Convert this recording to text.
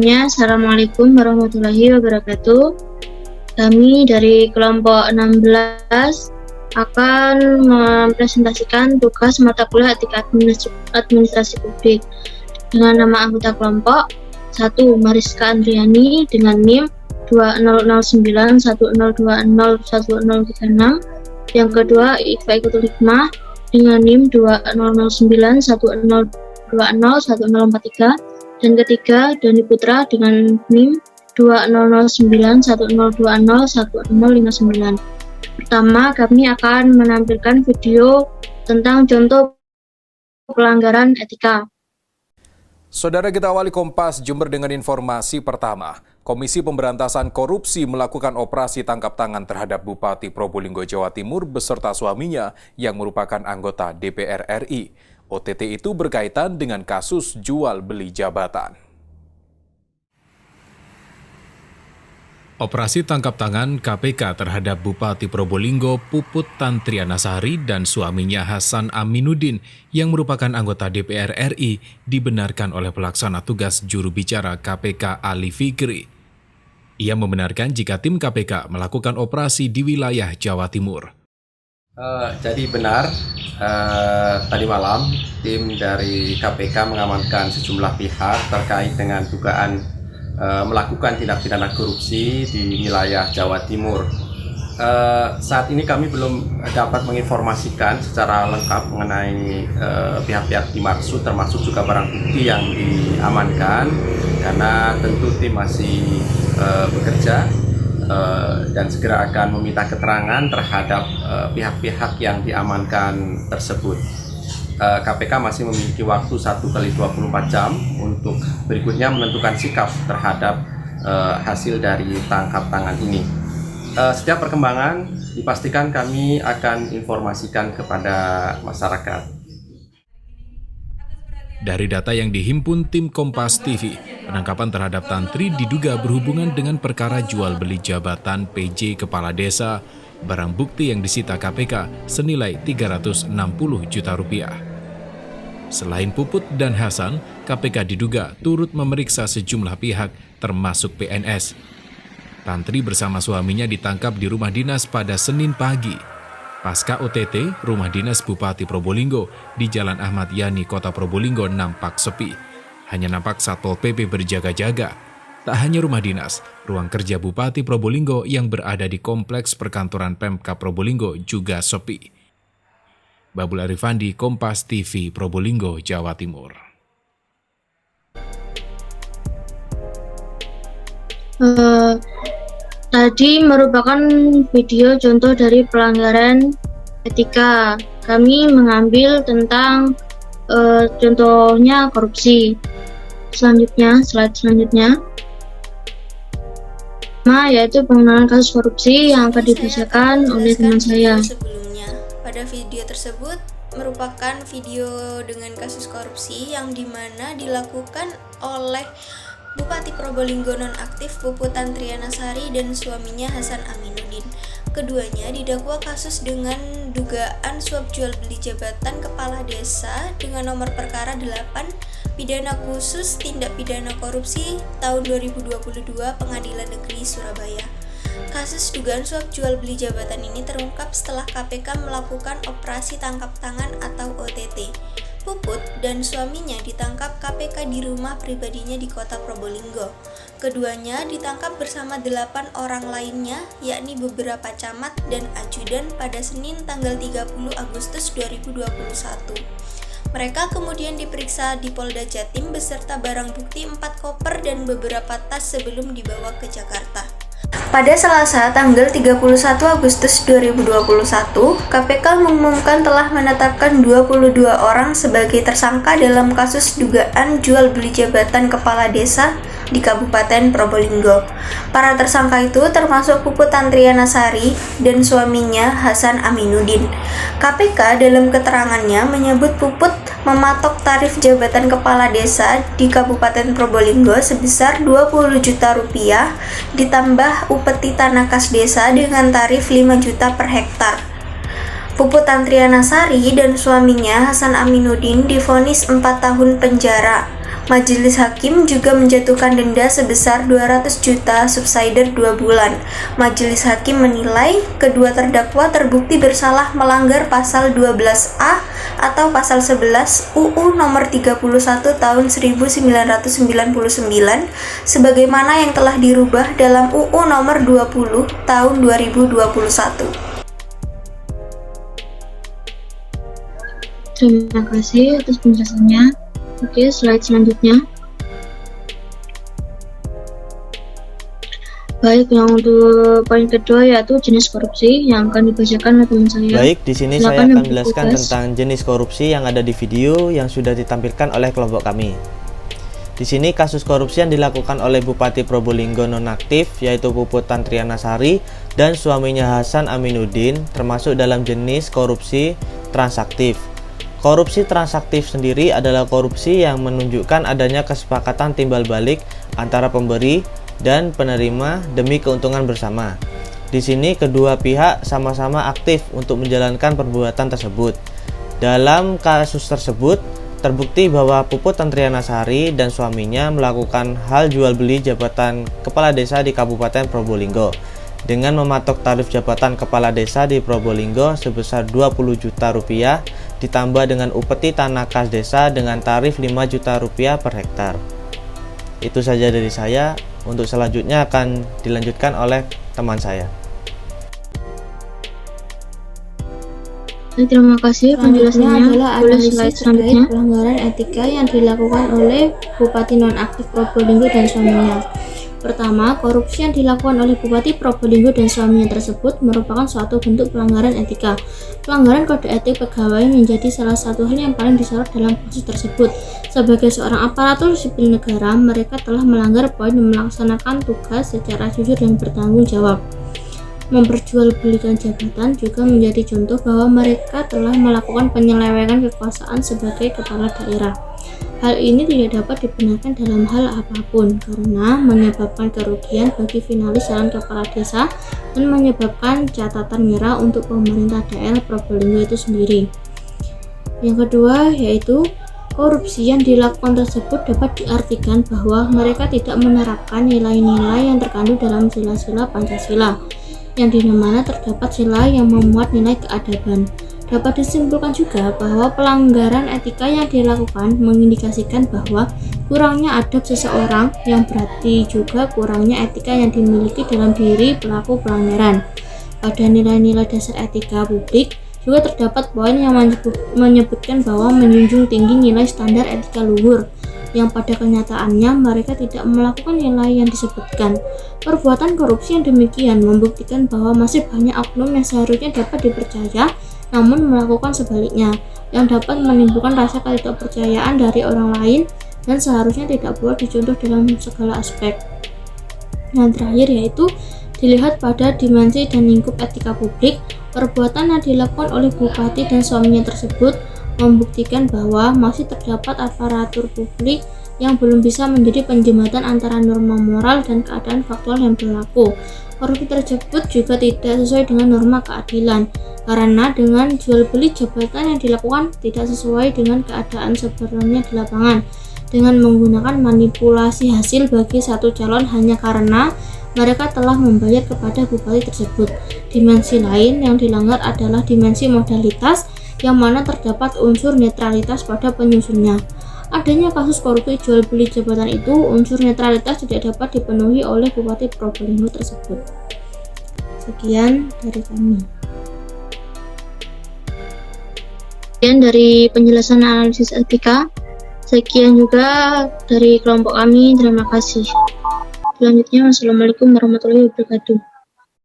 Sebelumnya, Assalamualaikum warahmatullahi wabarakatuh. Kami dari kelompok 16 akan mempresentasikan tugas mata kuliah etika administrasi publik dengan nama anggota kelompok 1. Mariska Andriani dengan NIM 200910201036. Yang kedua, Iqfa Ikutul Hikmah dengan NIM 200910201043. Dan ketiga, Doni Putra dengan NIM 200910201059. Pertama, kami akan menampilkan video tentang contoh pelanggaran etika. Saudara, kita awali Kompas Jember dengan informasi pertama. Komisi Pemberantasan Korupsi melakukan operasi tangkap tangan terhadap Bupati Probolinggo, Jawa Timur beserta suaminya yang merupakan anggota DPR RI. OTT itu berkaitan dengan kasus jual beli jabatan. Operasi tangkap tangan KPK terhadap Bupati Probolinggo Puput Tantrianasari dan suaminya Hasan Aminuddin yang merupakan anggota DPR RI dibenarkan oleh pelaksana tugas juru bicara KPK Ali Fikri. Ia membenarkan jika tim KPK melakukan operasi di wilayah Jawa Timur. Jadi benar, tadi malam tim dari KPK mengamankan sejumlah pihak terkait dengan dugaan melakukan tindak pidana korupsi di wilayah Jawa Timur. Saat ini kami belum dapat menginformasikan secara lengkap mengenai pihak-pihak dimaksud, termasuk juga barang bukti yang diamankan, karena tentu tim masih bekerja dan segera akan meminta keterangan terhadap pihak-pihak yang diamankan tersebut. KPK masih memiliki waktu 1x24 jam untuk berikutnya menentukan sikap terhadap hasil dari tangkap tangan ini. Setiap perkembangan dipastikan kami akan informasikan kepada masyarakat. Dari data yang dihimpun tim Kompas TV, penangkapan terhadap Tantri diduga berhubungan dengan perkara jual beli jabatan PJ Kepala Desa, barang bukti yang disita KPK senilai 360 juta rupiah. Selain Puput dan Hasan, KPK diduga turut memeriksa sejumlah pihak termasuk PNS. Tantri bersama suaminya ditangkap di rumah dinas pada Senin pagi. Pasca OTT, rumah dinas Bupati Probolinggo di Jalan Ahmad Yani, Kota Probolinggo nampak sepi. Hanya nampak Satpol PP berjaga-jaga. Tak hanya rumah dinas, ruang kerja Bupati Probolinggo yang berada di Kompleks Perkantoran Pemkab Probolinggo juga sepi. Babul Arifandi, Kompas TV, Probolinggo, Jawa Timur. Tadi merupakan video contoh dari pelanggaran etika. Kami mengambil tentang contohnya korupsi. Slide selanjutnya. Yaitu pengenalan kasus korupsi yang akan dibacakan oleh teman saya. Sebelumnya, pada video tersebut merupakan video dengan kasus korupsi yang dimana dilakukan oleh Bupati Probolinggo nonaktif Puput Tantrianasari dan suaminya Hasan Aminuddin. Keduanya didakwa kasus dengan dugaan suap jual beli jabatan kepala desa dengan nomor perkara 8 pidana khusus tindak pidana korupsi tahun 2022 Pengadilan Negeri Surabaya. Kasus dugaan suap jual beli jabatan ini terungkap setelah KPK melakukan operasi tangkap tangan atau OTT. Puput dan suaminya ditangkap KPK di rumah pribadinya di Kota Probolinggo. Keduanya ditangkap bersama 8 orang lainnya, yakni beberapa camat dan ajudan pada Senin tanggal 30 Agustus 2021. Mereka kemudian diperiksa di Polda Jatim beserta barang bukti 4 koper dan beberapa tas sebelum dibawa ke Jakarta. Pada Selasa tanggal 31 Agustus 2021, KPK mengumumkan telah menetapkan 22 orang sebagai tersangka dalam kasus dugaan jual beli jabatan kepala desa di Kabupaten Probolinggo. Para tersangka itu termasuk Puput Tantrianasari dan suaminya Hasan Aminuddin. KPK dalam keterangannya menyebut Puput mematok tarif jabatan kepala desa di Kabupaten Probolinggo sebesar 20 juta rupiah ditambah upeti tanah kas desa dengan tarif 5 juta per hektar. Puput Tantrianasari dan suaminya Hasan Aminuddin divonis 4 tahun penjara. Majelis Hakim juga menjatuhkan denda sebesar 200 juta subsider 2 bulan. Majelis Hakim menilai kedua terdakwa terbukti bersalah melanggar pasal 12A atau pasal 11 UU nomor 31 tahun 1999 sebagaimana yang telah dirubah dalam UU nomor 20 tahun 2021. Terima kasih atas penjelasannya. Oke, slide selanjutnya. Baik, yang untuk poin kedua yaitu jenis korupsi yang akan dibacakan oleh teman saya. Baik, di sini saya akan menjelaskan tentang jenis korupsi yang ada di video yang sudah ditampilkan oleh kelompok kami. Di sini kasus korupsi yang dilakukan oleh Bupati Probolinggo nonaktif yaitu Puput Tantriana Sari dan suaminya Hasan Aminuddin termasuk dalam jenis korupsi transaktif. Korupsi transaktif sendiri adalah korupsi yang menunjukkan adanya kesepakatan timbal balik antara pemberi dan penerima demi keuntungan bersama. Di sini kedua pihak sama-sama aktif untuk menjalankan perbuatan tersebut. Dalam kasus tersebut, terbukti bahwa Puput Tantriana Sari dan suaminya melakukan hal jual beli jabatan kepala desa di Kabupaten Probolinggo dengan mematok tarif jabatan kepala desa di Probolinggo sebesar 20 juta rupiah ditambah dengan upeti tanah kas desa dengan tarif 5 juta rupiah per hektar. Itu saja dari saya. Untuk selanjutnya akan dilanjutkan oleh teman saya. Terima kasih penjelasannya. Adalah analisis terkait pelanggaran etika yang dilakukan oleh Bupati nonaktif Probolinggo dan suaminya. Pertama, korupsi yang dilakukan oleh Bupati Probolinggo dan suaminya tersebut merupakan suatu bentuk pelanggaran etika. Pelanggaran kode etik pegawai menjadi salah satu hal yang paling disorot dalam kasus tersebut. Sebagai seorang aparatur sipil negara, mereka telah melanggar poin melaksanakan tugas secara jujur dan bertanggung jawab. Memperjualbelikan jabatan juga menjadi contoh bahwa mereka telah melakukan penyelewengan kekuasaan sebagai kepala daerah. Hal ini tidak dapat dibenarkan dalam hal apapun karena menyebabkan kerugian bagi finalis calon kepala desa dan menyebabkan catatan merah untuk pemerintah daerah Probolinggo itu sendiri. Yang kedua yaitu korupsi yang dilakukan tersebut dapat diartikan bahwa mereka tidak menerapkan nilai-nilai yang terkandung dalam sila-sila Pancasila, yang dimana terdapat sila yang memuat nilai keadaban. Dapat disimpulkan juga bahwa pelanggaran etika yang dilakukan mengindikasikan bahwa kurangnya adab seseorang yang berarti juga kurangnya etika yang dimiliki dalam diri pelaku pelanggaran. Pada nilai-nilai dasar etika publik juga terdapat poin yang menyebutkan bahwa menjunjung tinggi nilai standar etika luhur, yang pada kenyataannya mereka tidak melakukan nilai yang disebutkan. Perbuatan korupsi yang demikian membuktikan bahwa masih banyak oknum yang seharusnya dapat dipercaya namun melakukan sebaliknya, yang dapat menimbulkan rasa ketidakpercayaan dari orang lain dan seharusnya tidak boleh dicontoh dalam segala aspek. Yang terakhir yaitu dilihat pada dimensi dan lingkup etika publik. Perbuatan yang dilakukan oleh Bupati dan suaminya tersebut membuktikan bahwa masih terdapat aparatur publik yang belum bisa menjadi penjembatan antara norma moral dan keadaan faktual yang berlaku. Korupsi tersebut juga tidak sesuai dengan norma keadilan, karena dengan jual beli jabatan yang dilakukan tidak sesuai dengan keadaan sebenarnya di lapangan, dengan menggunakan manipulasi hasil bagi satu calon hanya karena mereka telah membayar kepada bupati tersebut. Dimensi lain yang dilanggar adalah dimensi modalitas, yang mana terdapat unsur netralitas pada penyusunnya. Adanya kasus korupsi jual beli jabatan itu, unsur netralitas tidak dapat dipenuhi oleh Bupati Probolinggo tersebut. Sekian dari kami. Sekian dari penjelasan analisis etika. Sekian juga dari kelompok kami. Terima kasih. Selanjutnya, wassalamualaikum warahmatullahi wabarakatuh.